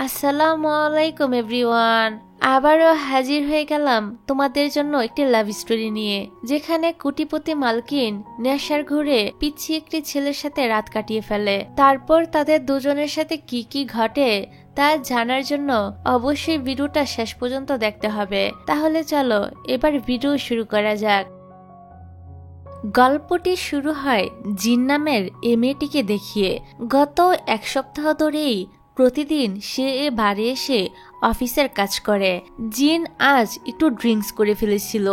আসসালামু আলাইকুম এভরিওয়ান। আবারও হাজির হয়ে গেলাম তোমাদের জন্য একটি লাভ স্টোরি নিয়ে, যেখানে কোটিপতি মালকিন নেশার ঘুরে পিচ্ছি একটি ছেলের সাথে রাত কাটিয়ে ফেলে। তারপর তাদের দুজনের সাথে কি কি ঘটে তা জানার জন্য অবশ্যই ভিডিওটা শেষ পর্যন্ত দেখতে হবে। তাহলে চলো এবার ভিডিও শুরু করা যাক। গল্পটি শুরু হয় জিন নামের এ মেয়েটিকে দেখিয়ে। গত এক সপ্তাহ ধরেই প্রতিদিন সে এ বাড়ি এসে অফিসের কাজ করে। জিন আজ একটু ড্রিঙ্কস করে ফেলেছিল।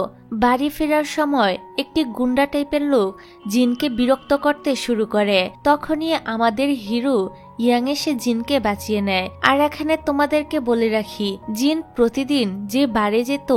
বাড়ি ফেরার সময় একটি গুন্ডা টাইপের লোক জিনকে বিরক্ত করতে শুরু করে। তখনই আমাদের হিরো ইয়াং এসে জিনকে বাঁচিয়ে নেয়। আর এখানে তোমাদেরকে বলে রাখি, জিন প্রতিদিন যে বারে যেত,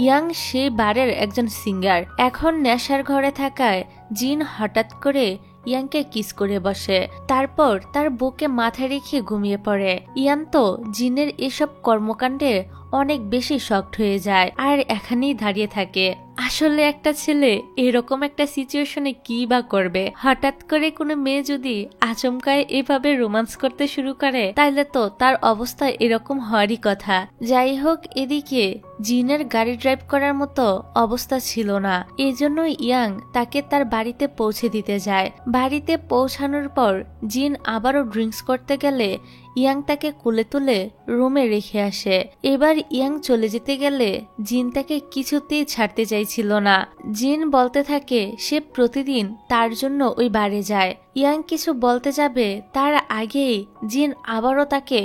ইয়াং সেই বারের একজন সিঙ্গার। এখন নেশার ঘরে থাকায় জিন হঠাৎ করে ইয়াংকে কিস করে বসে। তারপর তার বুকে মাথা রেখে ঘুমিয়ে পড়ে। ইয়ান তো জিনের এসব কর্মকাণ্ডে অনেক বেশি শকড হয়ে যায় আর এখানেই দাঁড়িয়ে থাকে। আসলে একটা ছেলে এরকম একটা সিচুয়েশনে কি বা করবে? হঠাৎ করে কোনো মেয়ে যদি আচমকায় এভাবে রোমান্স করতে শুরু করে তাহলে তো তার অবস্থা এরকম হওয়ারই কথা। যাই হোক, এদিকে জিনের গাড়ি ড্রাইভ করার মতো অবস্থা ছিল না, এজন্য ইয়াং তাকে তার বাড়িতে পৌঁছে দিতে যায়। বাড়িতে পৌঁছানোর পর জিন আবারও ড্রিঙ্কস করতে গেলে ইয়াং তাকে কোলে তুলে রুমে রেখে আসে। এবার ইয়াং চলে যেতে গেলে জিন তাকে কিছুতেই ছাড়তে চাইছিল না। জিন বলতে থাকে সে প্রতিদিন তার জন্য ওই বারে যায়। ইয়াং কিছু বলতে যাবে তার আগেই জিন আবারও তাকে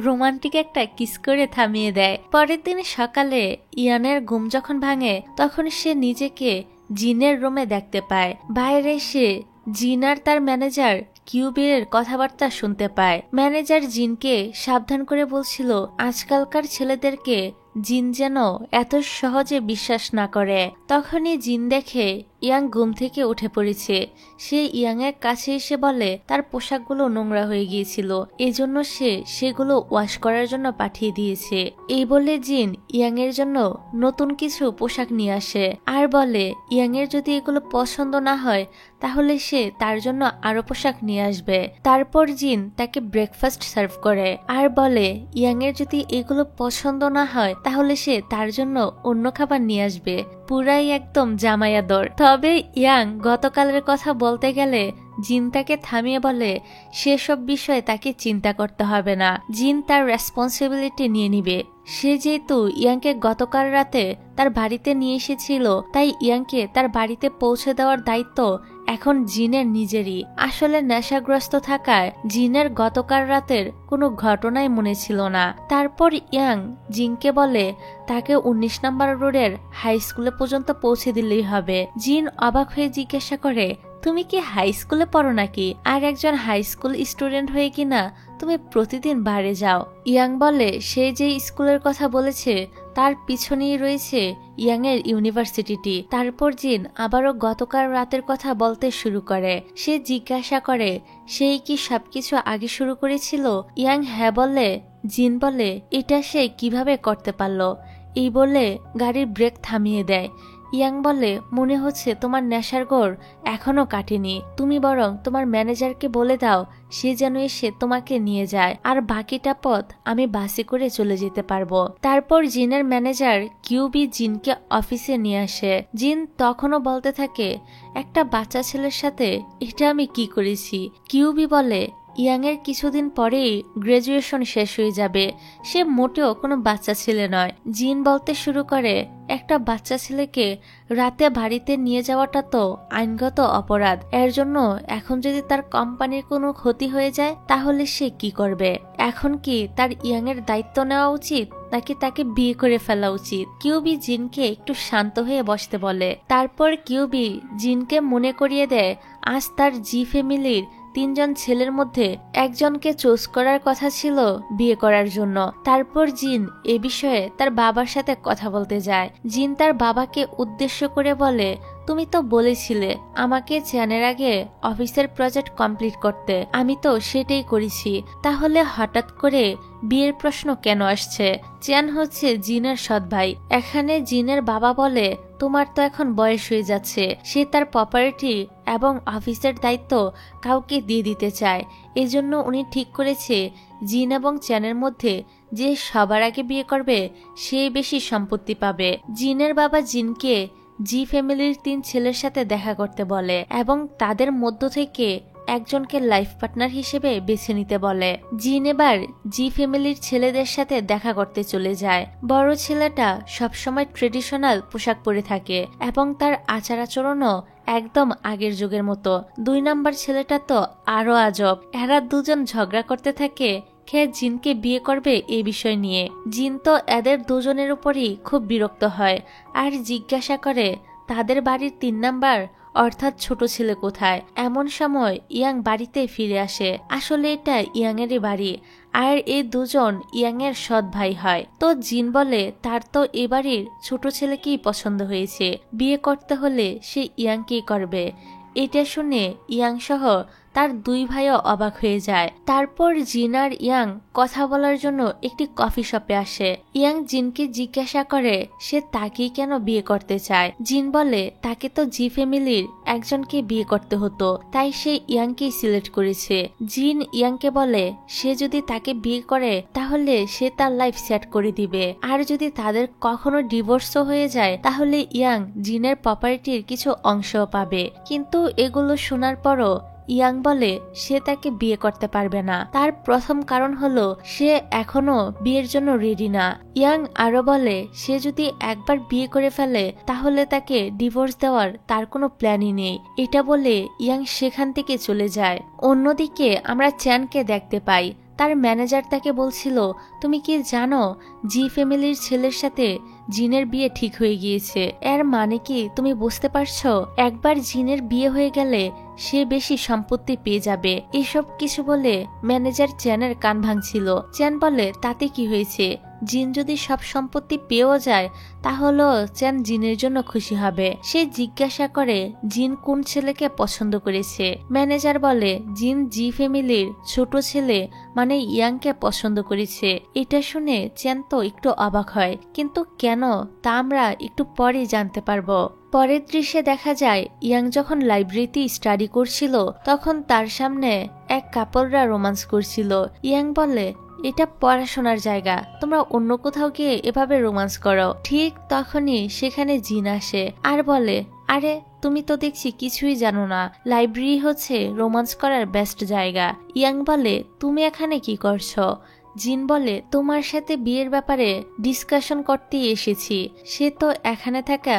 রোমান্টিক একটা কিস করে থামিয়ে দেয়। পরের দিন সকালে ইয়ানের ঘুম যখন ভাঙে তখন সে নিজেকে জিনের রুমে দেখতে পায়। বাইরে সে জিন আর তার ম্যানেজার কিউবির কথাবার্তা শুনতে পায়। ম্যানেজার জিনকে সাবধান করে বলছিল আজকালকার ছেলেদেরকে জিন যেন এত সহজে বিশ্বাস না করে। তখনই জিন দেখে ইয়াং ঘুম থেকে উঠে পড়েছে। সে ইয়াং এর কাছে এসে বলে তার পোশাকগুলো নোংরা হয়ে গিয়েছিল, এজন্য সে সেগুলো ওয়াশ করার জন্য পাঠিয়ে দিয়েছে। এই বলে জিন ইয়াং এর জন্য নতুন কিছু পোশাক নিয়ে আসে আর বলে ইয়াং এর যদি এগুলো পছন্দ না হয় তাহলে সে তার জন্য আরো পোশাক নিয়ে আসবে। তারপর জিন তাকে ব্রেকফাস্ট সার্ভ করে আর বলে ইয়াং এর যদি এগুলো পছন্দ না হয় তাহলে সে তার জন্য অন্য খাবার নিয়ে আসবে। পুরাই একদম জামাই আদর। তবে ইয়াং গতকালের কথা বলতে গেলে জিন তাকে থামিয়ে বলে সেসব বিষয়ে তাকে চিন্তা করতে হবে না, জিন তার রেসপন্সিবিলিটি নিয়ে নিবে। সে যেহেতু ইয়াংকে গতকাল রাতে তার বাড়িতে নিয়ে এসেছিল তাই ইয়াংকে তার বাড়িতে পৌঁছে দেওয়ার দায়িত্ব এখন জিনের নিজেরই। আসলে নেশাগ্রস্ত থাকায় জিনের গতকাল রাতের কোনো ঘটনাই মনে ছিল না। তারপর ইয়াং জিনকে বলে তাকে 19 নম্বর রোডের হাই স্কুলে পর্যন্ত পৌঁছে দিলেই হবে। জিন অবাক হয়ে জিজ্ঞাসা করে তুমি কি হাই স্কুলে পড়ো নাকি? আর একজন হাই স্কুল স্টুডেন্ট হয়ে কিনা তুমি প্রতিদিন বারে যাও? ইয়াং বলে সে যে স্কুলের কথা বলেছে তার পিছনেই রয়েছে ইয়াং এর ইউনিভার্সিটিটি। তারপর জিন আবারও গতকাল রাতের কথা বলতে শুরু করে। সে জিজ্ঞাসা করে সেই কি সবকিছু আগে শুরু করেছিল? ইয়াং হ্যাঁ বললে জিন বলে এটা সে কিভাবে করতে পারলো? এই বলে গাড়ির ব্রেক থামিয়ে দেয়। ইয়াং বলে মনে হচ্ছে তোমার নেশার ঘোর এখনো কাটেনি, তুমি বরং তোমার ম্যানেজারকে বলে দাও সে যেন এসে তোমাকে নিয়ে যায়, আর বাকিটা পথ আমি বাসে করে চলে যেতে পারবো। তারপর জিনের ম্যানেজার কিউবি জিনকে অফিসে নিয়ে আসে। জিন তখনও বলতে থাকে একটা বাচ্চা ছেলের সাথে এটা আমি কি করেছি? কিউবি বলে ইয়াং এর কিছুদিন পরেই গ্রাজুয়েশন শেষ হয়ে যাবে, সে মোটেও কোনো বাচ্চা ছেলে নয়। জিন বলতে শুরু করে একটা বাচ্চা ছেলেকে রাতে বাড়িতে নিয়ে যাওয়াটা তো আইনগত অপরাধ। এর জন্য এখন যদি তার কোম্পানির কোনো ক্ষতি হয়ে যায় তাহলে সে কি করবে? এখন কি তার ইয়াং এর দায়িত্ব নেওয়া উচিত নাকি তাকে বিয়ে করে ফেলা উচিত? কিউবি জিনকে একটু শান্ত হয়ে বসতে বলে। তারপর কিউবি জিনকে মনে করিয়ে দেয় আজ তার জি ফ্যামিলির 3 জন ছেলের মধ্যে একজনকে চুজ করার কথা ছিল বিয়ে করার জন্য। তারপর জিন এ বিষয়ে তার বাবার সাথে কথা বলতে যায়। জিন তার বাবাকে উদ্দেশ্য করে বলে তুমি তো বলেছিলে আমাকে চেয়ানের আগে অফিসের প্রজেক্ট কমপ্লিট করতে, আমি তো সেটাই করেছি, তাহলে হঠাৎ করে বিয়ের প্রশ্ন কেন আসছে? চেয়ান হচ্ছে জিনের সৎ ভাই। এখানে জিনের বাবা বলে তোমার তো এখন বয়স হয়ে যাচ্ছে, সে তার প্রপার্টি এবং অফিসের দায়িত্ব কাউকে দিয়ে দিতে চায়, এজন্য উনি ঠিক করেছে জিন এবং চ্যানের মধ্যে যে সবার আগে বিয়ে করবে সে বেশি সম্পত্তি পাবে। জিনের বাবা জিনকে জি ফ্যামিলির 3 ছেলের সাথে দেখা করতে বলে এবং তাদের মধ্য থেকে একজনকে লাইফ পার্টনার হিসেবে বেছে নিতে বলে। জিন এবার জি ফ্যামিলির ছেলেদের সাথে দেখা করতে চলে যায়। বড় ছেলেটা সবসময় ট্রেডিশনাল পোশাক পরে থাকে এবং তার আচার আচরণও একদম আগের যুগের মতো। 2 নাম্বার ছেলেটা তো আরো আজব। এরা দুজন ঝগড়া করতে থাকে কে জিনকে বিয়ে করবে এই বিষয় নিয়ে। জিন তো এদের দুজনের উপরই খুব বিরক্ত হয় আর জিজ্ঞাসা করে তাদের বাড়ির 3 নাম্বার অর্থাৎ ছোট ছেলে কোথায়। এমন সময় ইয়াং বাড়িতে ফিরে আসে। আসলে এটা ইয়াংয়েরই বাড়ি আর এই দুজন ইয়াংয়ের সৎ ভাই হয়। তো জিন বলে তার তো এ বাড়ির ছোট ছেলেকেই পছন্দ হয়েছে, বিয়ে করতে হলে সে ইয়াংকেই করবে। এটা শুনে ইয়াং সহ তার 2 ভাইও অবাক হয়ে যায়। তারপর জিন আর ইয়াং কথা বলার জন্য একটি কফি শপে আসে। ইয়াং জিনকে জিজ্ঞাসা করে সে তাকেই কেন বিয়ে করতে চায়। জিন বলে তাকে তো জি ফ্যামিলির একজনকে বিয়ে করতে হতো, তাই সে ইয়াংকেই সিলেক্ট করেছে। জিন ইয়াংকে বলে সে যদি তাকে বিয়ে করে তাহলে সে তার লাইফ সেট করে দিবে, আর যদি তাদের কখনো ডিভোর্সও হয়ে যায় তাহলে ইয়াং জিনের প্রপার্টির কিছু অংশও পাবে। কিন্তু এগুলো শোনার পরও ইয়াং বলে সে তাকে বিয়ে করতে পারবে না। তার প্রথম কারণ হলো সে এখনো বিয়ের জন্য রেডি না। ইয়াং আরো বলে সে যদি একবার বিয়ে করে ফেলে তাহলে তাকে ডিভোর্স দেওয়ার তার কোনো প্ল্যানই নেই। এটা বলে ইয়াং সেখান থেকে চলে যায়। অন্যদিকে আমরা চ্যানকে দেখতে পাই। তার ম্যানেজার তাকে বলছিল তুমি কি জানো জি ফ্যামিলির ছেলের সাথে জিনের বিয়ে ঠিক হয়ে গিয়েছে। এর মানে কি তুমি বুঝতে পারছো? একবার জিনের বিয়ে হয়ে গেলে সে বেশি সম্পত্তি পেয়ে যাবে। এসব কিছু বলে ম্যানেজার চ্যানের কান ভাঙছিল। চ্যান বলে তাতে কি হয়েছে, জিন যদি সব সম্পত্তি পেয়েও যায় তাহলেও চ্যান জিনের জন্য খুশি হবে। সে জিজ্ঞাসা করে জিন কোন ছেলেকে পছন্দ করেছে। ম্যানেজার বলে জিন জি ফ্যামিলির ছোট ছেলে মানে ইয়াংকে পছন্দ করেছে। এটা শুনে চ্যান তো একটু অবাক হয়, কিন্তু কেন তা আমরা একটু পরে জানতে পারবো। পরের দৃশ্যে দেখা যায় ইয়াং যখন লাইব্রেরিতে স্টাডি করছিল তখন তার সামনে এক কাপলরা রোমান্স করছিল। ইয়াং বলে এটা পড়াশোনার জায়গা, তোমরা অন্য কোথাও গিয়ে এভাবে রোমান্স করো। ঠিক তখনই সেখানে জিন আসে আর বলে আরে তুমি তো দেখছি কিছুই জানো না, লাইব্রেরি হচ্ছে রোমান্স করার বেস্ট জায়গা। ইয়াং বলে তুমি এখানে কি করছো? জিন বলে তোমার সাথে বিয়ের ব্যাপারে ডিসকাশন করতেই এসেছি। সে তো এখানে থাকা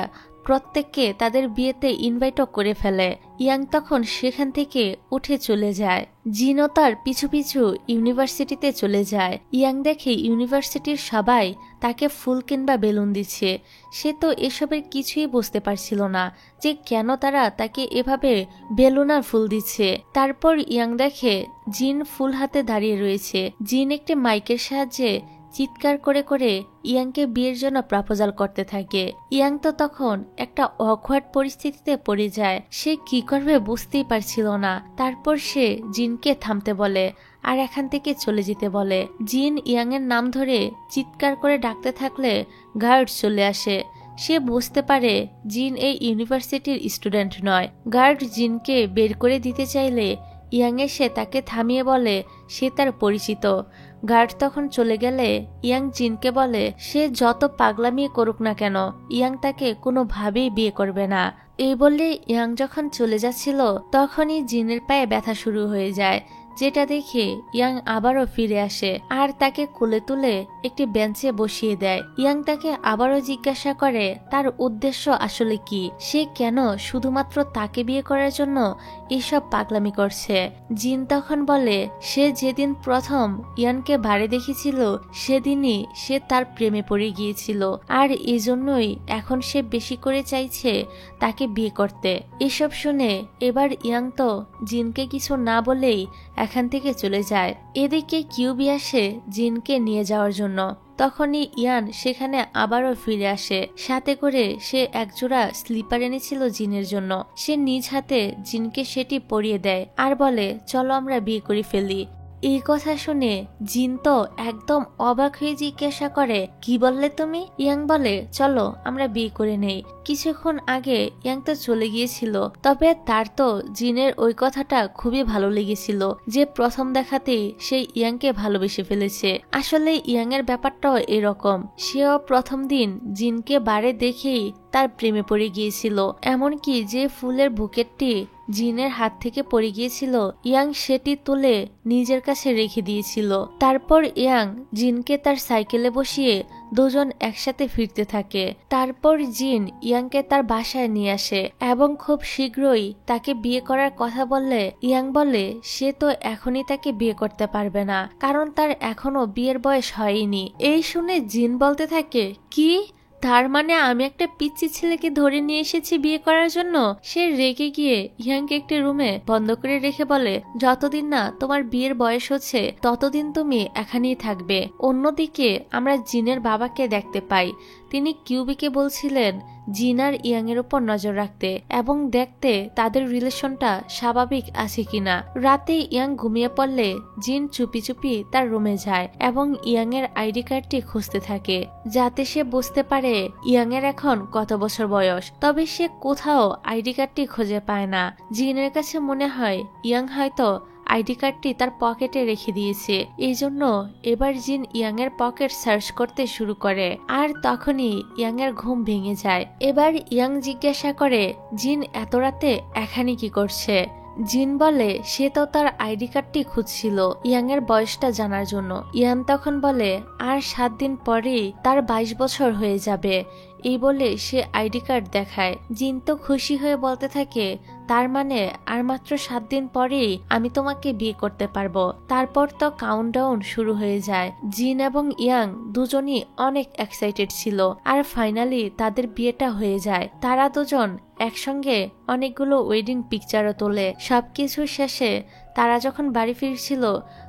প্রত্যেককে তাদের বিয়েতে ইনভাইটও করে ফেলে। ইয়াং তখন সেখান থেকে উঠে চলে যায়। জিনও তার পিছু পিছু ইউনিভার্সিটিতে চলে যায়। ইয়াং দেখে ইউনিভার্সিটির সবাই তাকে ফুল কিংবা বেলুন দিচ্ছে। সে তো এসবের কিছুই বুঝতে পারছিল না যে কেন তারা তাকে এভাবে বেলুন আর ফুল দিচ্ছে। তারপর ইয়াং দেখে জিন ফুল হাতে দাঁড়িয়ে রয়েছে। জিন একটি মাইকের সাহায্যে চিৎকার করে করে ইয়াংকে বিয়ের জন্য প্রপোজাল করতে থাকে। ইয়াং তো তখন একটা অকওয়ার্ড পরিস্থিতিতে পড়ে যায়। সে কি করবে বুঝতেই পারছিল না। তারপর সে জিনকে থামতে বলে আর এখান থেকে চলে যেতে বলে। জিন ইয়াং এর নাম ধরে চিৎকার করে ডাকতে থাকলে গার্ড চলে আসে। সে বুঝতে পারে জিন এই ইউনিভার্সিটির স্টুডেন্ট নয়। গার্ড জিনকে বের করে দিতে চাইলে ইয়াং এসে তাকে থামিয়ে বলে সে তার পরিচিত। গার্ড তখন চলে গেলে ইয়াং জিনকে বলে সে যত পাগলামি করুক না কেন ইয়াং তাকে কোনোভাবেই বিয়ে করবে না। এই বললে ইয়াং যখন চলে যাচ্ছিল তখনই জিনের পায়ে ব্যথা শুরু হয়ে যায়, যেটা দেখে ইয়াং আবারও ফিরে আসে আর তাকে কোলে তুলে একটি বেঞ্চে বসিয়ে দেয়। ইয়াং তাকে আবারও জিজ্ঞাসা করে তার উদ্দেশ্য আসলে কি, সে কেন শুধুমাত্র তাকে বিয়ে করার জন্য এসব পাগলামি করছে। জিন তখন বলে সে যেদিন প্রথম ইয়ানকে বাড়ি দেখেছিল সেদিনই সে তার প্রেমে পড়ে গিয়েছিল আর এজন্যই এখন সে বেশি করে চাইছে তাকে বিয়ে করতে। এসব শুনে এবার ইয়াং তো জিনকে কিছু না বলেই এখান থেকে চলে যায়। এদিকে কিউবি আসে জিনকে নিয়ে যাওয়ার জন্য। তখনই ইয়ান সেখানে আবারও ফিরে আসে। সাথে করে সে একজোড়া স্লিপার এনেছিল জিনের জন্য। সে নিজ হাতে জিনকে সেটি পরিয়ে দেয় আর বলে চলো আমরা বিয়ে করে ফেলি। এই কথা শুনে জিন তো একদম অবাক হয়ে জিজ্ঞাসা করে, কি বললে তুমি? ইয়াং বলে, চলো আমরা বিয়ে করে নেই। কিছুক্ষণ আগে ইয়াং তো চলে গিয়েছিল, তবে তার তো জিনের ওই কথাটা খুবই ভালো লেগেছিল যে প্রথম দেখাতেই সে ইয়াংকে ভালোবেসে ফেলেছে। আসলে ইয়াং এর ব্যাপারটাও এরকম, সেও প্রথম দিন জিনকে বারে দেখেই তার প্রেমে পড়ে গিয়েছিল। এমনকি যে ফুলের বুকেটটি জিনের হাত থেকে পড়ে গিয়েছিল, ইয়াং সেটি তুলে নিজের কাছে রেখে দিয়েছিল। তারপর ইয়াং জিনকে তার সাইকেলে বসিয়ে দুজন একসাথে ফিরতে থাকে। তারপর জিন ইয়াংকে তার বাসায় নিয়ে আসে এবং খুব শীঘ্রই তাকে বিয়ে করার কথা বললে ইয়াং বলে সে তো এখনই তাকে বিয়ে করতে পারবে না, কারণ তার এখনো বিয়ের বয়স হয়নি। এই শুনে জিন বলতে থাকে, কি? তার মানে আমি একটা পিচ্চি ছেলেকে ধরে নিয়ে এসেছি বিয়ে করার জন্য? সে রেগে গিয়ে ইয়াংকে একটি রুমে বন্ধ করে রেখে বলে, যতদিন না তোমার বিয়ের বয়স হচ্ছে ততদিন তুমি এখানেই থাকবে। অন্যদিকে আমরা জিনের বাবাকে দেখতে পাই, তিনি কিউবিকে বলছিলেন জিন আর ইয়াং এর উপর নজর রাখতে এবং দেখতে তাদের রিলেশনটা স্বাভাবিক আছে কিনা। রাতে ইয়াং ঘুমিয়ে পড়লে জিন চুপি চুপি তার রুমে যায় এবং ইয়াং এর আইডি কার্ডটি খুঁজতে থাকে, যাতে সে বুঝতে পারে ইয়াং এর এখন কত বছর বয়স। তবে সে কোথাও আইডি কার্ডটি খুঁজে পায় না। জিনের কাছে মনে হয় ইয়াং হয়তো আইডি কার্ডটি তার পকেটে রেখে দিয়েছে। এই জন্য এবার জিন ইয়াং এর পকেট সার্চ করতে শুরু করে, আর তখনই ইয়াং এর ঘুম ভেঙে যায়। এবার ইয়াং জিজ্ঞাসা করে, জিন এত রাতে এখানে কি করছে? জিন বলে সে তো তার আইডি কার্ডটি খুঁজছিল ইয়াং এর বয়সটা জানার জন্য। ইয়াং তখন বলে আর 7 দিন পরেই তার 22 বছর হয়ে যাবে। এই বলে সে আইডি কার্ড দেখায়। জিন তো খুশি হয়ে বলতে থাকে, তার মানে আর মাত্র 7 দিন পরেই আমি তোমাকে বিয়ে করতে পারবো। তারপর তো কাউন্টডাউন শুরু হয়ে যায়। জিন এবং ইয়াং দুজনই অনেক এক্সাইটেড ছিল, আর ফাইনালি তাদের বিয়েটা হয়ে যায়। তারা দুজন একসঙ্গে অনেকগুলো ওয়েডিং পিকচারও তোলে। সবকিছু শেষে তারা যখন বাড়ি ফিরছিল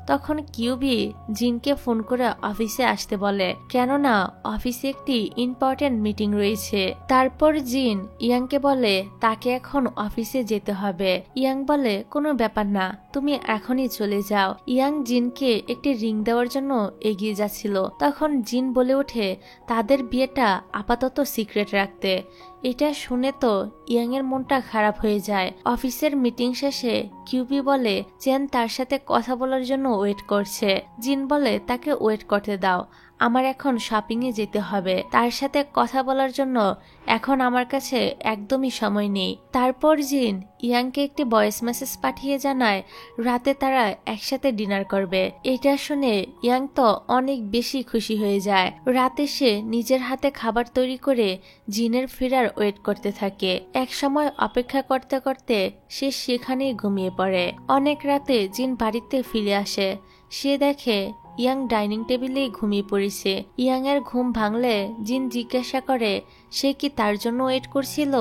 তখন কিউবি জিনকে ফোন করে অফিসে আসতে বলে, কেননা অফিসে একটি ইম্পর্টেন্ট মিটিং রয়েছে। তারপর জিন ইয়াংকে বলে তাকে এখন অফিসে যেতে হবে। ইয়াং বলে কোনো ব্যাপার না, তুমি এখনই চলে যাও। ইয়াং জিনকে একটি রিং দেওয়ার জন্য এগিয়ে যাচ্ছিল, তখন জিন বলে ওঠে তাদের বিয়েটা আপাতত সিক্রেট রাখতে। এটা শুনে তো ইয়াং এর মনটা খারাপ হয়ে যায়। অফিসের মিটিং শেষে কিউবি বলে চেন তার সাথে কথা বলার জন্য ওয়েট করছে। জিন বলে তাকে ওয়েট করতে দাও, আমার এখন শপিং এ যেতে হবে, তার সাথে কথা বলার জন্য এখন আমার কাছে একদমই সময় নেই। তারপর জিন ইয়াংকে একটি ভয়েস মেসেজ পাঠিয়ে জানায় রাতে তারা একসাথে ডিনার করবে। এটা শুনে ইয়াং তো অনেক বেশি খুশি হয়ে যায়। রাতে সে নিজের হাতে খাবার তৈরি করে জিনের ফেরার ওয়েট করতে থাকে। এক সময় অপেক্ষা করতে করতে সে সেখানেই ঘুমিয়ে পড়ে। অনেক রাতে জিন বাড়িতে ফিরে আসে, সে দেখে ইয়াং ডাইনিং টেবিলেই ঘুমিয়ে পড়েছে। ইয়াং এর ঘুম ভাঙলে জিন জিজ্ঞাসা করে সে কি তার জন্য ওয়েট করছিল।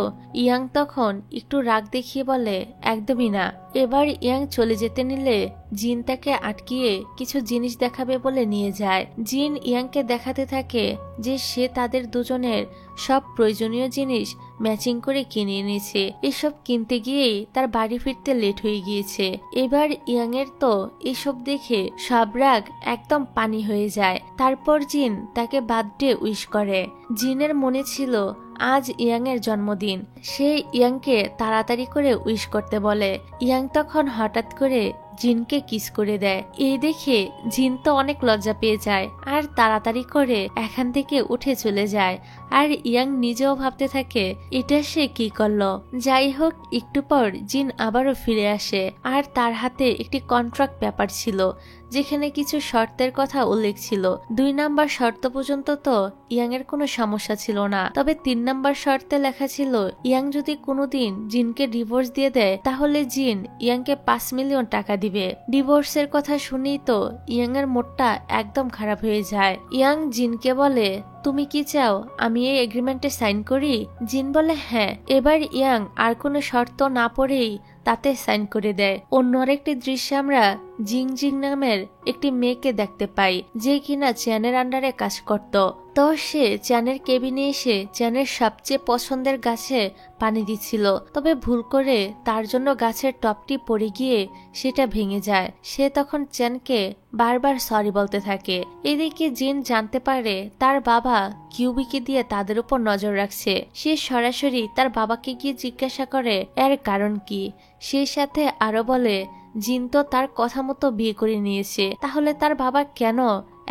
ইয়াং তখন একটু রাগ দেখিয়ে বলে একদমই না। এবার ইয়াং চলে যেতে নিলে জিন তাকে আটকিয়ে কিছু জিনিস দেখাবে বলে নিয়ে যায়। জিন ইয়াংকে দেখাতে থাকে যে সে তাদের দুজনের সব প্রয়োজনীয় জিনিস ম্যাচিং করে কিনে এনেছে। এসব কিনতে গিয়েই তার বাড়ি ফিরতে লেট হয়ে গিয়েছে। এবার ইয়াং এর তো এসব দেখে সব রাগ একদম পানি হয়ে যায়। তারপর জিন তাকে বার্থডে উইশ করে। জিনের মনে ছিল আজ ইয়াং এর জন্মদিন, সে ইয়াংকে তাড়াতাড়ি করে উইশ করতে বলে। ইয়াং তখন হঠাৎ করে জিনকে কিস করে দেয়। এই দেখে জিন তো অনেক লজ্জা পেয়ে যায় আর তাড়াতাড়ি করে এখান থেকে উঠে চলে যায়। আর ইয়াং নিজেও ভাবতে থাকে এটা সে কি করলো। যাই হোক, একটু পর জিন আবারও ফিরে আসে আর তার হাতে একটি কন্ট্রাক্ট পেপার ছিল যেখানে কিছু শর্তের কথা উল্লেখ ছিল। 2 নাম্বার শর্ত পর্যন্ত তো ইয়াং এর কোনো সমস্যা ছিল না, তবে 3 নাম্বার শর্তে লেখা ছিল ইয়াং যদি কোনোদিন জিনকে ডিভোর্স দিয়ে দেয় তাহলে জিন ইয়াংকে 5 মিলিয়ন টাকা দিবে। ডিভোর্সের কথা শুনেই তো ইয়াং এর মুডটা একদম খারাপ হয়ে যায়। ইয়াং জিনকে বলে তুমি কি চাও আমি এই এগ্রিমেন্টে সাইন করি? জিন বলে হ্যাঁ। এবার ইয়াং আর কোনো শর্ত না পড়েই তাতে সাইন করে দেয়। অন্য আরেকটি দৃশ্যে আমরা জিং জিং নামের একটি মেয়েকে দেখতে পায় যে কিনা চ্যানের আন্ডারে কাজ করত। তো সে চ্যানের কেবিনে এসে চ্যানের সবচেয়ে পছন্দের গাছে পানি দিচ্ছিল, তবে ভুল করে তার জন্য গাছের টপটি পড়ে গিয়ে সেটা ভেঙে যায়। সে তখন চ্যানকে বারবার সরি বলতে থাকে। এদিকে জিন জানতে পারে তার বাবা কিউবিকে দিয়ে তাদের উপর নজর রাখছে। সে সরাসরি তার বাবাকে গিয়ে জিজ্ঞাসা করে এর কারণ কি। সেই সাথে আরো বলে জিন তো তার কথা মতো বিয়ে করে নিয়েছে, তাহলে তার বাবা কেন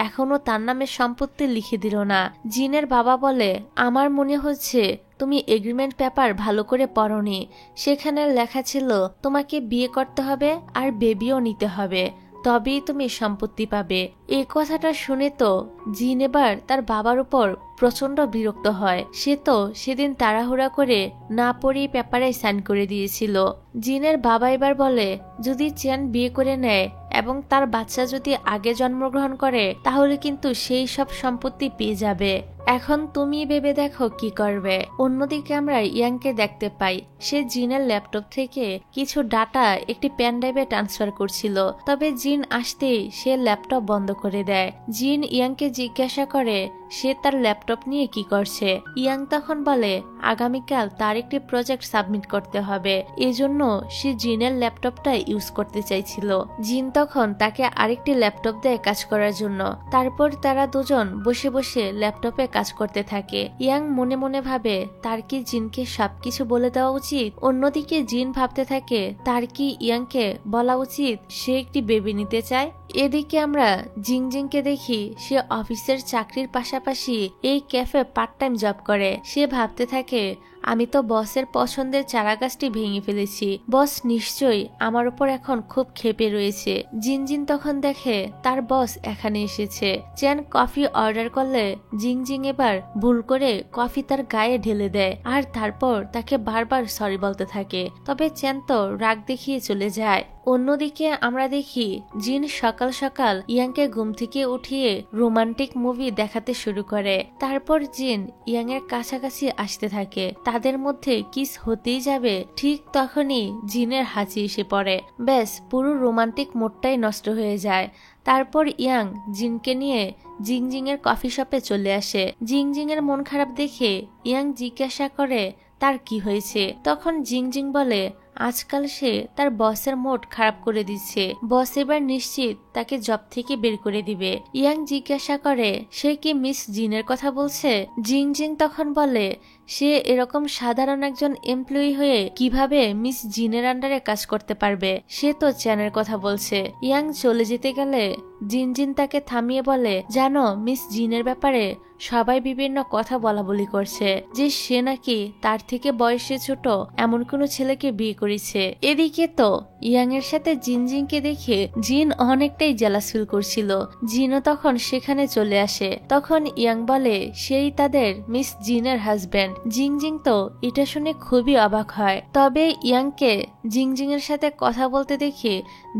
এখনো তার নামে সম্পত্তি লিখে দিল না। জিনের বাবা বলে আমার মনে হচ্ছে তুমি এগ্রিমেন্ট পেপার ভালো করে পড়োনি, সেখানে লেখা ছিল তোমাকে বিয়ে করতে হবে আর বেবিও নিতে হবে, তবেই তুমি সম্পত্তি পাবে। এই কথাটা শুনে তো জিন এবার তার বাবার উপর প্রচন্ড বিরক্ত হয়। সে তো সেদিন তাড়াহুড়া করে না পড়েই পেপারে সাইন করে দিয়েছিল। জিনের বাবা এবার বলে যদি চ্যান বিয়ে করে নেয় এবং তার বাচ্চা যদি আগে জন্মগ্রহণ করে তাহলে কিন্তু সেই সব সম্পত্তি পেয়ে যাবে। এখন তুমি ভেবে দেখো কি করবে। অন্যদিকে আমরা ইয়াংকে দেখতে পাই সে জিনের ল্যাপটপ থেকে কিছু ডাটা একটি পেন ড্রাইভে ট্রান্সফার করছিল, তবে জিন আসতেই সে ল্যাপটপ বন্ধ করে দেয়। জিন ইয়াংকে জিজ্ঞাসা করে সে তার ল্যাপটপ নিয়ে কি করছে। ইয়াং তখন বলে আগামীকাল তার একটি প্রজেক্ট সাবমিট করতে হবে, এজন্য সে জিনের ল্যাপটপটা ইউজ করতে চাইছিল। জিন তখন তাকে আরেকটি ল্যাপটপ দেয় কাজ করার জন্য। তারপর তারা দুজন বসে বসে ল্যাপটপে কাজ করতে থাকে। ইয়াং মনে মনে ভাবে তার কি জিনকে সবকিছু বলে দেওয়া উচিত। অন্যদিকে জিন ভাবতে থাকে তার কি ইয়াংকে বলা উচিত সে একটি বেবি নিতে চায়। এদিকে আমরা জিংজিংকে দেখি সে অফিসের চাকরির পাশাপাশি এই ক্যাফে পার্ট টাইম জব করে। সে ভাবতে থাকে আমি তো বসের পছন্দের চারাগাছটি ভেঙে ফেলেছি, বস নিশ্চয়ই আমার উপর এখন খুব ক্ষেপে রয়েছে। জিনজিন তখন দেখে তার বস এখানে এসেছে। চ্যান কফি অর্ডার করলে জিংজিং এবার ভুল করে কফি তার গায়ে ঢেলে দেয় আর তারপর তাকে বারবার সরি বলতে থাকে, তবে চ্যান তো রাগ দেখিয়ে চলে যায়। অন্যদিকে আমরা দেখি জিন সকাল সকাল ইয়াংকে ঘুম থেকে উঠিয়ে রোমান্টিক মুভি দেখাতে শুরু করে। তারপর জিন ইয়াং এর কাছাকাছি আসতে থাকে, তাদের মধ্যে কিস হতেই যাবে ঠিক তখনই জিনের হাঁচি এসে পড়ে। ব্যাস পুরো রোমান্টিক মুডটাই নষ্ট হয়ে যায়। তারপর ইয়াং জিনকে নিয়ে জিংজিং এর কফি শপে চলে আসে। জিংজিং এর মন খারাপ দেখে ইয়াং জিজ্ঞাসা করে তার কি হয়েছে। তখন জিংজিং বলে আজকাল সে তার বসের মুড খারাপ করে দিচ্ছে, বস এবার নিশ্চিত তাকে জব থেকে বের করে দিবে। ইয়াং জিজ্ঞাসা করে সে কি মিস জিনের কথা বলছে। জিংজিং তখন বলে সে এরকম সাধারণ একজন এমপ্লয়ি হয়ে কিভাবে মিস জিনের আন্ডারে কাজ করতে পারবে, সে তো চ্যানের কথা বলছে। ইয়াং চলে যেতে গেলে জিনজিন তাকে থামিয়ে বলে জানো মিস জিনের ব্যাপারে সবাই বিভিন্ন কথা বলা বলি করছে যে সে নাকি তার থেকে বয়সে ছোট এমন কোনো ছেলেকে বিয়ে করেছে। এদিকে তো ইয়াং এর সাথে জিনজিংকে দেখে জিন অনেকটাই জেলাস ফিল করছিল। জিনও তখন সেখানে চলে আসে। তখন ইয়াং বলে সেই তাদের মিস জিনের হাজবেন্ড। জিংজিং তো এটা শুনে খুবই অবাক হয়, তবে ইয়াংকে জিংজিং এর সাথে কথা বলতে দেখে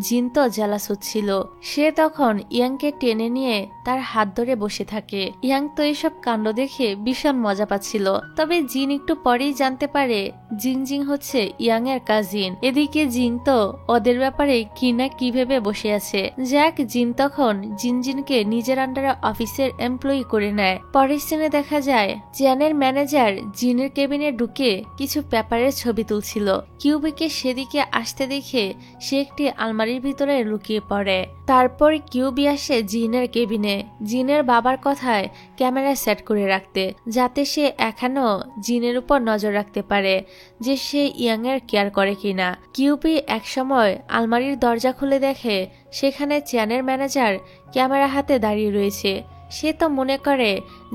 জিন তো জেলাস হচ্ছিল। সে তখন ইয়াংকে টেনে নিয়ে তার হাত ধরে বসে থাকে। ইয়াং তো এইসব কাণ্ড দেখে ভীষণ মজা পাচ্ছিল, তবে জিন একটু পরেই জানতে পারে জিংজিং হচ্ছে ইয়াং এর কাজিন। এদিকে জিন তো ওদের ব্যাপারে কি না কি ভেবে বসে আছে। জ্যাক জিন তখন জিনজিনকে নিজের আন্ডারে অফিসের এমপ্লয়ি করে নেয়। পরের সিনে দেখা যায় চ্যানের ম্যানেজার জিনের কেবিনে ঢুকে কিছু পেপারের ছবি তুলছিল। কিউবিকে সেদিকে আসতে দেখে সে একটি আলমারির ভিতরে লুকিয়ে পড়ে। তারপর কিউবি আসে জিনের কেবিনে জিনের বাবার কথায় ক্যামেরা সেট করে রাখতে, যাতে সে এখনো জিনের উপর নজর রাখতে পারে যে সে ইয়াং এর কেয়ার করে কিনা। কিউবি একসময় আলমারির দরজা খুলে দেখে সেখানে চ্যানের ম্যানেজার ক্যামেরা হাতে দাঁড়িয়ে রয়েছে। সে তো মনে করে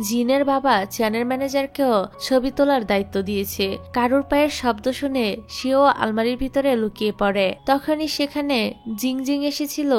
জিনের বাবা চ্যানের ম্যানেজারকেও ছবি তোলার দায়িত্ব দিয়েছে। কারুর পায়ের শব্দ শুনে সেও আলমারির ভিতরে লুকিয়ে পড়ে। তখনই সেখানে জিংজিং এসেছিল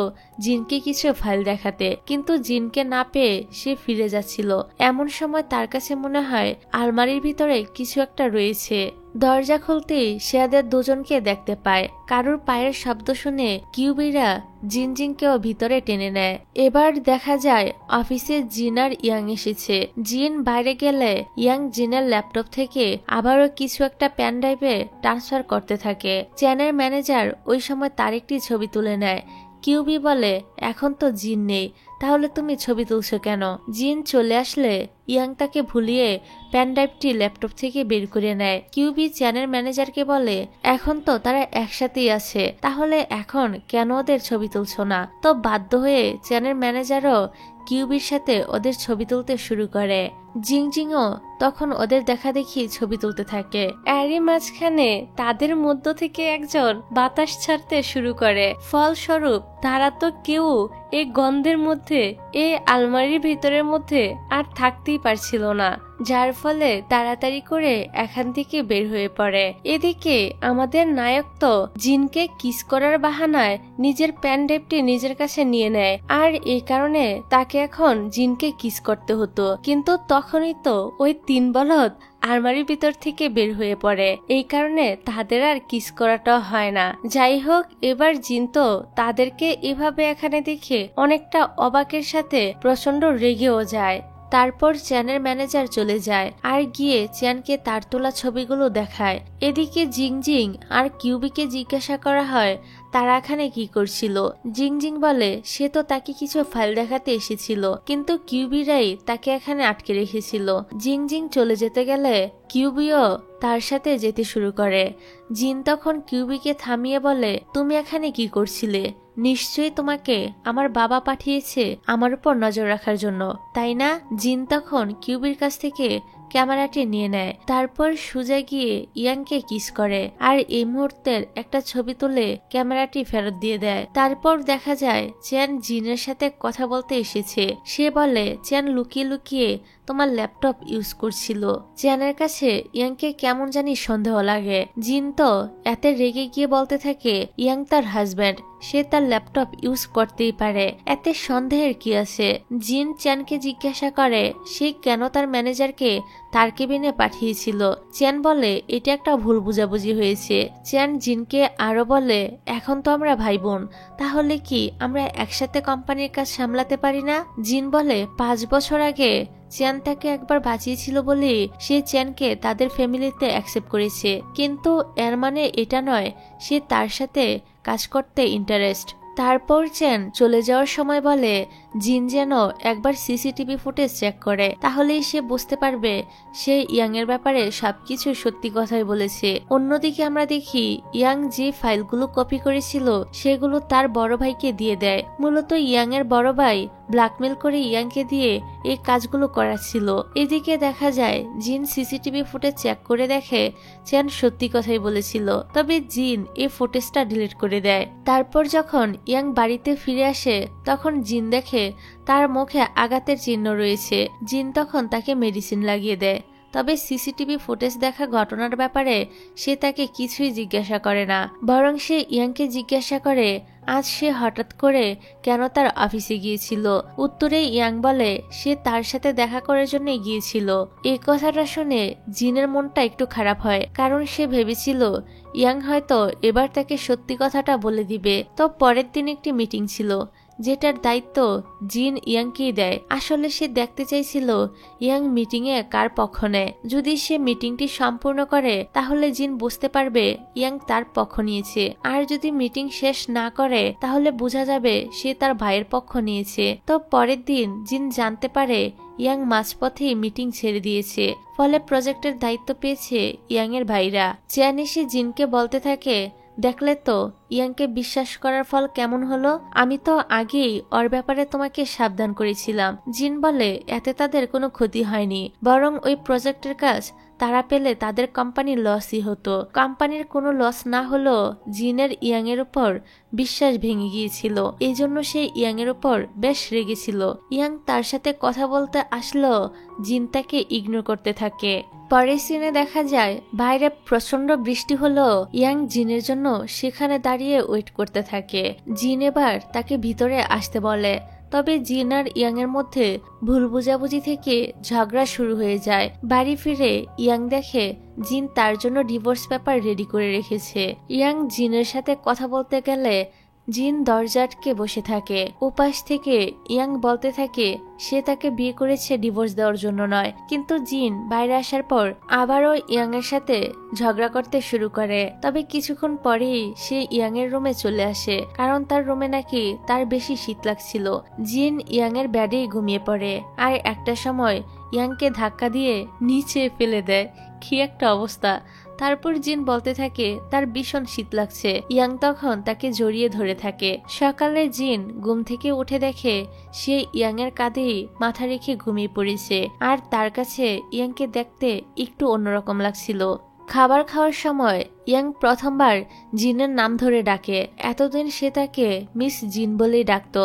জিনকে কিছু ফাইল দেখাতে, কিন্তু জিনকে না পেয়ে সে ফিরে যাচ্ছিল। এমন সময় তার কাছে মনে হয় আলমারির ভিতরে কিছু একটা রয়েছে। দরজা খুলতেই সে তাদের দুজনকে দেখতে পায়। কারুর পায়ের শব্দ শুনে কিউবিরা জিনজিংকেও ভিতরে টেনে নেয়। এবার দেখা যায় অফিসে জিন আর ইয়াং এসেছে। জিন বাইরে গেলে ইয়াং জিনের ল্যাপটপ থেকে আবারও কিছু একটা পেন ড্রাইভে ট্রান্সফার করতে থাকে। চ্যানের ম্যানেজার ওই সময় তার একটি ছবি তুলে নেয়। কিউবি বলে, এখন তো জিন নেই, তাহলে তুমি ছবি তুলছো কেন? জিন চলে আসলে ইয়াং তাকে ভুলিয়ে প্যানড্রাইভটি ল্যাপটপ থেকে বের করে নেয়। কিউবি চ্যানের ম্যানেজারকে বলে, এখন তো তারা একসাথেই আছে, তাহলে এখন কেন ওদের ছবি তুলছো না? তো বাধ্য হয়ে চ্যানের ম্যানেজারও কিউবির সাথে ওদের ছবি তুলতে শুরু করে। জিংজিংও তখন ওদের দেখা দেখি ছবি তুলতে থাকে। এরই মাঝখানে তাদের মধ্য থেকে একজন বাতাস ছাড়তে শুরু করে। ফলস্বরূপ তারা তো কেউ এই গন্ধের মধ্যে, এই আলমারির ভিতরের মধ্যে আর থাকতেই পারছিল না, যার ফলে তাড়াতাড়ি করে এখান থেকে বের হয়ে পড়ে। এদিকে আমাদের নায়ক তো জিনকে কিস করার বাহানায় নিজের প্যানড্রাইভটি নিজের কাছে নিয়ে নেয়, আর এই কারণে তাকে এখন জিনকে কিস করতে হতো। কিন্তু তখনই তো ওই 3 বলদ আলমারির ভিতর থেকে বের হয়ে পড়ে, এই কারণে তাদের আর কিস করাটা হয় না। যাই হোক, এবার জিন তো তাদেরকে এভাবে এখানে দেখে অনেকটা অবাকের সাথে প্রচন্ড রেগেও যায়। তারপর চ্যানের ম্যানেজার চলে যায় আর গিয়ে চ্যানকে তার তোলা ছবিগুলো দেখায়। এদিকে জিংজিং আর কিউবিকে জিজ্ঞাসা করা হয় তারা এখানে কি করছিল। জিংজিং বলে সে তো তাকে কিছু ফাইল দেখাতে এসেছিল, কিন্তু কিউবিরাই তাকে এখানে আটকে রেখেছিল। জিংজিং চলে যেতে গেলে কিউবিও তার সাথে যেতে শুরু করে। জিন তখন কিউবিকে থামিয়ে বলে, তুমি এখানে কি করছিলে? নিশ্চয়ই তোমাকে আমার বাবা পাঠিয়েছে আমার উপর নজর রাখার জন্য, তাই না? জিন তখন কিউবির কাছ থেকে ক্যামেরাটি নিয়ে নেয়, তারপর সোজা গিয়ে ইয়াংকে কিস করে আর এই মুহূর্তের একটা ছবি তুলে ক্যামেরাটি ফেরত দিয়ে দেয়। তারপর দেখা যায় চ্যান জিনের সাথে কথা বলতে এসেছে। সে বলে চ্যান লুকিয়ে লুকিয়ে তোমার ল্যাপটপ ইউজ করছিল। চ্যানের কাছে ইয়াংকে কেমন জানি সন্দেহ লাগে। জিন তো এতে রেগে গিয়ে বলতে থাকে ইয়াং তার হাজব্যান্ড, সে তার ল্যাপটপ ইউজ করতেই পারে, এতে সন্দেহের কি আছে? জিন চ্যানকে জিজ্ঞাসা করে সে কেন তার ম্যানেজারকে তার কেবিনে পাঠিয়েছিল। চ্যান বলে এটা একটা ভুল বুঝাবুঝি হয়েছে। চ্যান জিনকে আরো বলে, এখন তো আমরা ভাই বোন, তাহলে কি আমরা একসাথে কোম্পানির কাজ সামলাতে পারি না? জিন বলে 5 বছর আগে চ্যান তাকে একবার বাঁচিয়েছিল বলে সে চ্যানকে তাদের ফ্যামিলিতে অ্যাকসেপ্ট করেছে, কিন্তু এর মানে এটা নয় সে তার সাথে কাজ করতে ইন্টারেস্ট। তারপর চ্যান চলে যাওয়ার সময় বলে জিন যেন একবার সিসিটিভি ফুটেজ চেক করে, তাহলেই সে বুঝতে পারবে সে ইয়াং এর ব্যাপারে সবকিছু সত্যি কথাই বলেছে। অন্যদিকে আমরা দেখি ইয়াং যে ফাইলগুলো কপি করেছিল সেগুলো তার বড় ভাইকে দিয়ে দেয়। মূলত ইয়াং এর বড় ভাই ব্ল্যাকমেল করে ইয়াংকে দিয়ে এই কাজগুলো করাচ্ছিল। এদিকে দেখা যায় জিন সিসিটিভি ফুটেজ চেক করে দেখে চ্যান সত্যি কথাই বলেছিল, তবে জিন এই ফুটেজটা ডিলিট করে দেয়। তারপর যখন ইয়াং বাড়িতে ফিরে আসে তখন জিন দেখে তার মুখে আঘাতের চিহ্ন রয়েছে। জিন তখন তাকে মেডিসিন লাগিয়ে দেয়, তবে সিসিটিভি ফুটেজ দেখা ঘটনার ব্যাপারে সে তাকে কিছুই জিজ্ঞাসা করে না, বরং সে ইয়াংকে জিজ্ঞাসা করে আজ সে হঠাৎ করে কেন তার অফিসে গিয়েছিল। উত্তরে ইয়াং বলে সে তার সাথে দেখা করার জন্য গিয়েছিল। এই কথাটা শুনে জিনের মনটা একটু খারাপ হয়, কারণ সে ভেবেছিল ইয়াং হয়তো এবার তাকে সত্যি কথাটা বলে দিবে। তো পরের দিন একটি মিটিং ছিল যেটার দায়িত্ব জিন ইয়াংকেই দেয়। আসলে সে দেখতে চাইছিল ইয়াং মিটিং এ কার পক্ষ নেয়। যদি সে মিটিংটি সম্পূর্ণ করে তাহলে জিন বুঝতে পারবে ইয়াং তার পক্ষ নিয়েছে, আর যদি মিটিং শেষ না করে তাহলে বোঝা যাবে সে তার ভাইয়ের পক্ষ নিয়েছে। তো পরের দিন জিন জানতে পারে ইয়াং মাঝপথেই মিটিং ছেড়ে দিয়েছে, ফলে প্রজেক্টের দায়িত্ব পেয়েছে ইয়াং এর ভাইরা। চ্যান এসে জিনকে বলতে থাকে দেখলে তো ইয়াংকে বিশ্বাস করার ফল কেমন হলো, আমি তো আগেই ওর ব্যাপারে তোমাকে সাবধান করেছিলাম। জিন বলে এতে তাদের কোনো ক্ষতি হয়নি, বরং ওই প্রজেক্টের কাজ তারা পেলে তাদের কোম্পানির লসই হতো। কোম্পানির কোনো লস না হলো জিনের ইয়াং এর উপর বিশ্বাস ভেঙে গিয়েছিল, এই জন্য সে ইয়াং এর উপর বেশ রেগেছিল। ইয়াং তার সাথে কথা বলতে আসলো, জিন তাকে ইগনোর করতে থাকে। পরের সিনে দেখা যায় বাইরে প্রচন্ড বৃষ্টি হলো। ইয়াং জিনের জন্য সেখানে দাঁড়িয়ে ওয়েট করতে থাকে। জিন এবার তাকে ভিতরে আসতে বলে, তবে জিন আর ইয়াং এর মধ্যে ভুল বুঝাবুঝি থেকে ঝগড়া শুরু হয়ে যায়। বাড়ি ফিরে ইয়াং দেখে জিন তার জন্য ডিভোর্স পেপার রেডি করে রেখেছে। ইয়াং জিনের সাথে কথা বলতে গেলে জিন দরজা আটকে বসে থাকে। উপাস থেকে ইয়াং বলতে থাকে সে তাকে বিয়ে করেছে ডিভোর্স দেওয়ার জন্য নয়, কিন্তু জিন বাইরে আসার পর আবারও ইয়াং এর সাথে ঝগড়া করতে শুরু করে। তবে কিছুক্ষণ পরেই সে ইয়াং এর রুমে চলে আসে, কারণ তার রুমে নাকি তার বেশি শীত লাগছিল। জিন ইয়াং এর ব্যাডেই ঘুমিয়ে পড়ে আর একটা সময় ইয়াংকে ধাক্কা দিয়ে নিচে ফেলে দেয়। কি একটা অবস্থা। তারপর জিন বলতে থাকে তার ভীষণ শীত লাগছে। ইয়াং তখন তাকে জড়িয়ে ধরে থাকে। সকালে জিন ঘুম থেকে উঠে দেখে সে ইয়াং এর কাঁধেই মাথা রেখে ঘুমিয়ে পড়েছে, আর তার কাছে ইয়াংকে দেখতে একটু অন্যরকম লাগছিল। খাবার খাওয়ার সময় ইয়াং প্রথমবার জিনের নাম ধরে ডাকে। এতদিন সে তাকে মিস জিন বলেই ডাকত।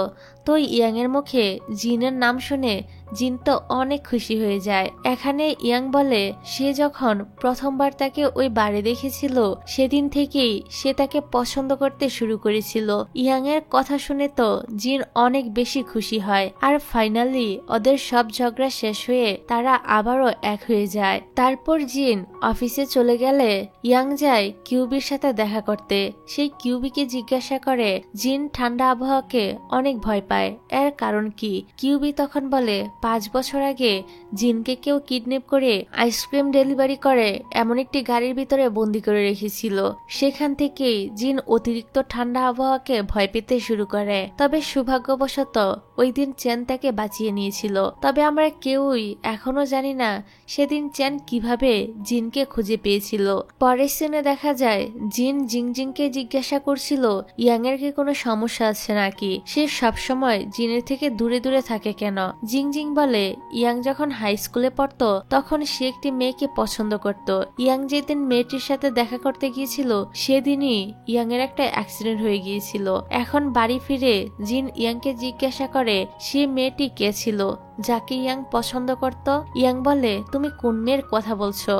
তো ইয়াং এর মুখে জিনের নাম শুনে জিন তো অনেক খুশি হয়ে যায়। এখানে ইয়াং বলে সে যখন প্রথমবার তাকে ওই বাড়ি দেখেছিল সেদিন থেকেই সে তাকে পছন্দ করতে শুরু করেছিল। ইয়াং এর কথা শুনে তো জিন অনেক বেশি খুশি হয়, আর ফাইনালি ওদের সব ঝগড়া শেষ হয়ে তারা আবারও এক হয়ে যায়। তারপর জিন অফিসে চলে গেলে ইয়াং যায় কিউবির সাথে দেখা করতে। সেই কিউবিকে জিজ্ঞাসা করে জিন ঠান্ডা আবহাওয়াকে অনেক ভয় পায়, এর কারণ কি? কিউবি তখন বলে 5 বছর আগে জিনকে কেউ কিডন্যাপ করে আইসক্রিম ডেলিভারি করে এমন একটি গাড়ির ভিতরে বন্দি করে রেখেছিল। সেখান থেকেই জিন অতিরিক্ত ঠান্ডা আবহাওয়াকে ভয় পেতে শুরু করে। তবে সৌভাগ্যবশত ওই দিন চেন তাকে বাঁচিয়ে নিয়েছিল। তবে আমরা কেউই এখনো জানি না সেদিন চেন কিভাবে জিনকে খুঁজে পেয়েছিল। পরের সিনে দেখা যায় জিন জিংজিংকে জিজ্ঞাসা করছিল ইয়াং এর কি কোনো সমস্যা আছে নাকি, সে সবসময় জিনের থেকে দূরে দূরে থাকে কেন। জিংজিং বলে ইয়াং যখন হাই স্কুলে পড়তো তখন সে একটি মেয়েকে পছন্দ করত। ইয়াং যেদিন মেয়েটির সাথে দেখা করতে গিয়েছিল সেদিনই ইয়াং এর একটা অ্যাক্সিডেন্ট হয়ে গিয়েছিল। এখন বাড়ি ফিরে জিন ইয়াংকে জিজ্ঞাসা করে সে মেয়েটি কে ছিল যাকে ইয়াং পছন্দ করত। ইয়াং বলে তুমি কোন মেয়ের কথা বলছো?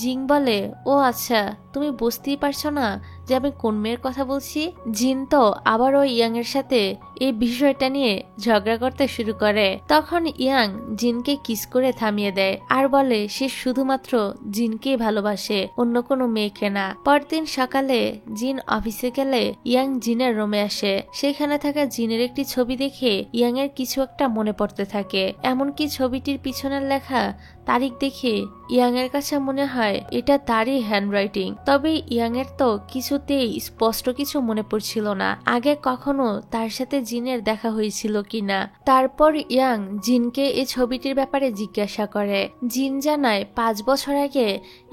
জিং বলে ও আচ্ছা, তুমি বুঝতেই পারছো না যে আমি কোন মেয়ের কথা বলছি। জিন তো আবারও ইয়াং এর সাথে এই বিষয়টা নিয়ে ঝগড়া করতে শুরু করে। তখন ইয়াং জিনকে কিস করে থামিয়ে দেয় আর বলে সে শুধুমাত্র জিনকেই ভালোবাসে, অন্য কোনো মেয়েকে না। পরদিন সকালে জিন অফিসে গেলে ইয়াং জিনের রুমে আসে। সেখানে থাকা জিনের একটি ছবি দেখে ইয়াং এর কিছু একটা মনে পড়তে থাকে। এমনকি ছবিটির পিছনের লেখা তারিখ দেখে ইয়াং এর কাছে মনে হয় এটা তারই হ্যান্ডরাইটিং। তবে ইয়াং এর তো কিছুতেই স্পষ্ট কিছু মনে পড়ছিল না আগে কখনো তার সাথে জিনের দেখা হয়েছিল কিনা। তারপর ইয়াং জিনকে এই ছবিটির ব্যাপারে জিজ্ঞাসা করে। জিন জানায় 5 বছর আগে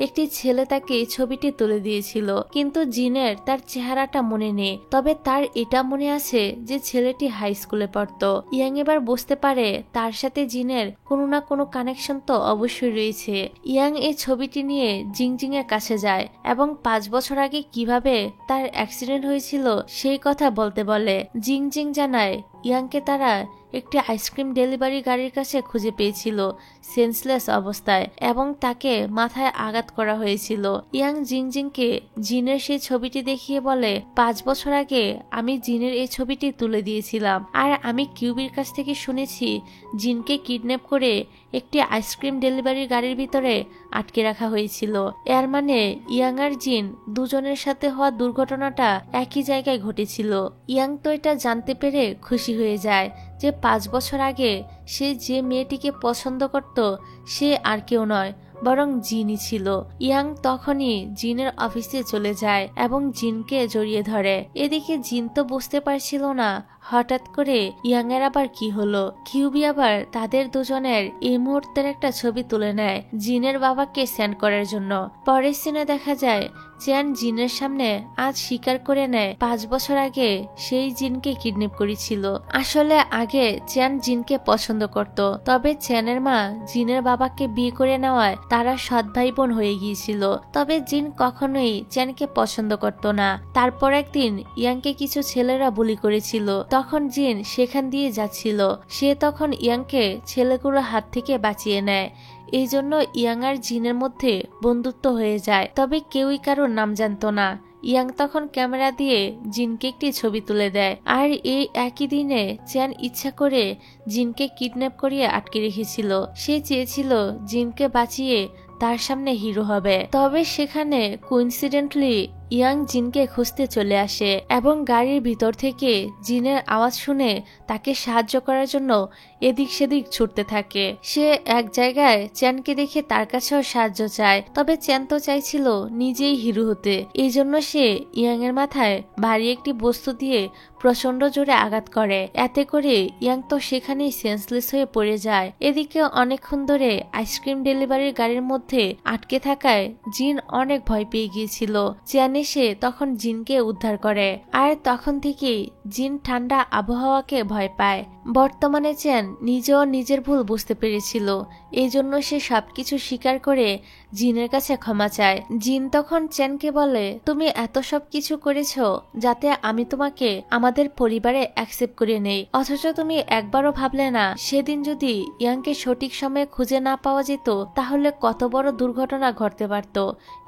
একটি ছেলে তাকে এই ছবিটি তুলে দিয়েছিল, কিন্তু জিনের তার চেহারাটা মনে নেই। তবে তার এটা মনে আছে যে ছেলেটি হাই স্কুলে পড়তো। ইয়াং এবার বুঝতে পারে তার সাথে জিনের কোনো না কোনো কানেকশন তো অবশ্যই রয়েছে। ইয়াং এই ছবিটি নিয়ে জিংজিং এর কাছে যায় এবং 5 বছর আগে কিভাবে তার অ্যাক্সিডেন্ট হয়েছিল সেই কথা বলতে বলে। জিংজিং জানায় ইয়াংকে তারা একটি আইসক্রিম ডেলিভারি গাড়ির কাছে খুঁজে পেয়েছিল সেন্সলেস অবস্থায় এবং তাকে মাথায় আঘাত করা হয়েছিল। ইয়াং জিংজিংকে জিনের সেই ছবিটি দেখিয়ে বলে 5 বছর আগে আমি জিনের এই ছবিটি তুলে দিয়েছিলাম, আর আমি কিউবির কাছ থেকে শুনেছি জিনকে কিডন্যাপ করে একটি আইসক্রিম ডেলিভারি গাড়ির ভিতরে আটকে রাখা হয়েছিল। এর মানে ইয়াং আর জিন দুজনের সাথে হওয়া দুর্ঘটনাটা একই জায়গায় ঘটেছিল। ইয়াং তো এটা জানতে পেরে খুশি হয়ে যায় যে 5 বছর আগে সে যে মেয়েটিকে পছন্দ করত সে আর কেউ নয় বরং জিনই ছিল। ইয়াং তখনই জিনের অফিসে চলে যায় এবং জিনকে জড়িয়ে ধরে। এদিকে জিন তো বুঝতে পারছিল না হঠাৎ করে ইয়াং এর আবার কি হলো। কিউবি আবার তাদের দুজনের এই মুহূর্তের একটা ছবি তুলে নেয় জিনের বাবাকে সেন্ড করার জন্য। পরের সিনে দেখা যায় চ্যান জিনের সামনে আজ স্বীকার করে নেয় 5 বছর আগে সেই জিনকে কিডন্যাপ করেছিল। আসলে আগে চ্যান জিনকে পছন্দ করত, তবে চ্যানের মা জিনের বাবাকে বিয়ে করে নেওয়ায় তারা সৎ ভাই বোন হয়ে গিয়েছিল। তবে জিন কখনোই চ্যানকে পছন্দ করত না। তারপর একদিন ইয়াংকে কিছু ছেলেরা বুলি করেছিল, তখন জিন সেখান দিয়ে যাচ্ছিল। সে তখন ইয়াংকে ছেলেগুলোর হাত থেকে বাঁচিয়ে নেয়। এই জন্য ইয়াং আর জিনের মধ্যে বন্ধুত্ব হয়ে যায়। তবে কেউই কারোর নাম জানতো না। ইয়াং তখন ক্যামেরা দিয়ে জিনকে একটি ছবি তুলে দেয়, আর এই একই দিনে চ্যান ইচ্ছা করে জিনকে কিডন্যাপ করিয়ে আটকে রেখেছিল। সে চেয়েছিল জিনকে বাঁচিয়ে তার সামনে হিরো হবে। তবে সেখানে কোইন্সিডেন্টলি ইয়াং জিনকে খুঁজতে চলে আসে এবং গাড়ির ভিতর থেকে জিনের আওয়াজ শুনে তাকে সাহায্য করার জন্য এদিক সেদিক ছুটতে থাকে। সে এক জায়গায় চ্যানকে দেখে তার কাছেও সাহায্য চায়, তবে চ্যান তো চাইছিল নিজেই হিরো হতে। এই জন্য সে ইয়াং এর মাথায় ভারী একটি বস্তু দিয়ে প্রচন্ড জোরে আঘাত করে। এতে করে ইয়াং তো সেখানেই সেন্সলেস হয়ে পড়ে যায়। এদিকে অনেকক্ষণ ধরে আইসক্রিম ডেলিভারির গাড়ির মধ্যে আটকে থাকায় জিন অনেক ভয় পেয়ে গিয়েছিল। চ্যান এসে তখন জিনকে উদ্ধার করে, আর তখন থেকেই জিন ঠান্ডা আবহাওয়াকে ভয় পায়। বর্তমানে চ্যান নিজেও নিজের ভুল বুঝতে পেরেছিল, এই জন্য সে সবকিছু স্বীকার করে জিনের কাছে ক্ষমা চায়। জিন তখন চ্যানকে বলে, তুমি এত সব কিছু করেছো যাতে আমি তোমাকে আমাদের পরিবারে অ্যাকসেপ্ট করে নেই, অথচ তুমি একবারও ভাবলে না সেদিন যদি ইয়াংকে সঠিক সময়ে খুঁজে না পাওয়া যেত তাহলে কত বড় দুর্ঘটনা ঘটতে পারত।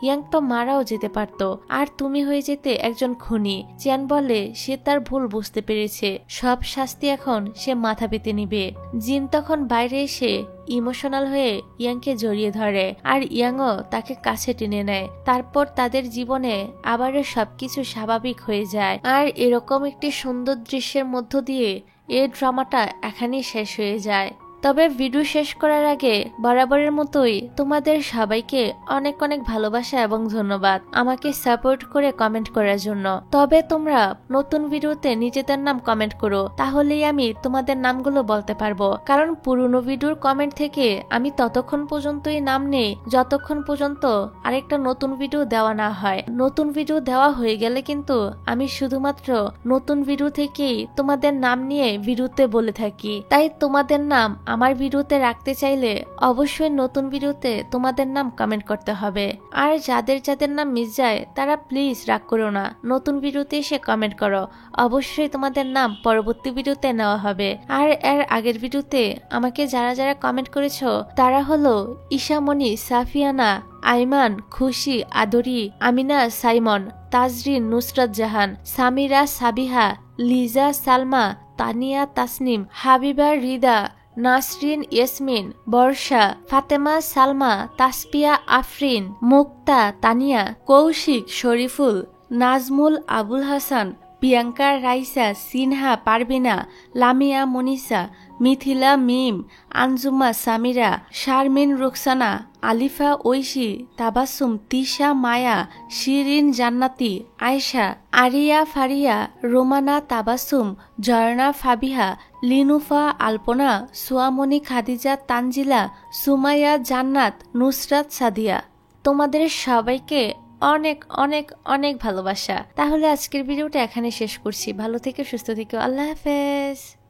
ইয়াং তো মারাও যেতে পারত, আর তুমি হয়ে যেতে একজন খুনি। চ্যান বলে সে তার ভুল বুঝতে পেরেছে, সব শাস্তি এখন সে মাথা পেতে নিবে। জিন তখন বাইরে এসে ইমোশনাল হয়ে ইয়াংকে জড়িয়ে ধরে, আর ইয়াংও তাকে কাছে টেনে নেয়। তারপর তাদের জীবনে আবারও সবকিছু স্বাভাবিক হয়ে যায়। আর এরকম একটি সুন্দর দৃশ্যের মধ্য দিয়ে এই ড্রামাটা এখানেই শেষ হয়ে যায়। তবে ভিডিও শেষ করার আগে বরাবরের মতোই তোমাদের সবাইকে অনেক অনেক ভালোবাসা এবং ধন্যবাদ আমাকে সাপোর্ট করে কমেন্ট করার জন্য। তবে তোমরা নতুন ভিডিওতে নিজেদের নাম কমেন্ট করো, তাহলেই আমি তোমাদের নামগুলো বলতে পারবো। কারণ পুরনো ভিডিওর কমেন্ট থেকে আমি ততক্ষণ পর্যন্তই নাম নেই যতক্ষণ পর্যন্ত আরেকটা নতুন ভিডিও দেওয়া না হয়। নতুন ভিডিও দেওয়া হয়ে গেলে কিন্তু আমি শুধুমাত্র নতুন ভিডিও থেকেই তোমাদের নাম নিয়ে ভিডিওতে বলে থাকি। তাই তোমাদের নাম আমার ভিডিওতে রাখতে চাইলে অবশ্যই নতুন ভিডিওতে তোমাদের নাম কমেন্ট করতে হবে। আর যাদের যাদের নাম মিস যায় তারা প্লিজ রাগ করো না, নতুন ভিডিওতে এসে কমেন্ট করো, অবশ্যই তোমাদের নাম পরবর্তী ভিডিওতে নেওয়া হবে। আর এর আগের ভিডিওতে আমাকে যারা যারা কমেন্ট করেছো তারা হলো ঈশামণি, সাফিয়ানা, আইমান, খুশি, আদরি, আমিনা, সাইমন, তাজরিন, নুসরাত জাহান, সামিরা, সাবিহা, লিজা, সালমা, তানিয়া, তাসনিম, হাবিবা, রিদা, নাসরিন, ইয়াসমিন, বর্ষা, ফাতেমা, সালমা, তাসপিয়া, আফরিন, মুক্তা, তানিয়া, কৌশিক, শরীফুল, নাজমুল, আবুল হাসান, প্রিয়াঙ্কা, রাইসা, সিনহা, পারবিনা, লামিয়া, মনিসা, মিথিলা, মিম, আঞ্জুমা, সামিরা, শারমিন, রুকসানা, আলিফা, ঐশী, তাবাসুম, তিশা, মায়া, শিরিন, জান্নাতি, আয়েশা, আরিয়া, ফারিয়া, রোমানা, তাবাসুম, ঝর্ণা, ফাবিহা, লিনুফা, আলপনা, সোয়ামনি, খাদিজা, তানজিলা, সুমাইয়া, জান্নাত, নুসরাত, সাদিয়া। তোমাদের সবাইকে অনেক অনেক অনেক ভালোবাসা। তাহলে আজকের ভিডিওটা এখানে শেষ করছি। ভালো থেকে সুস্থ থেকো। আল্লাহ হাফেজ।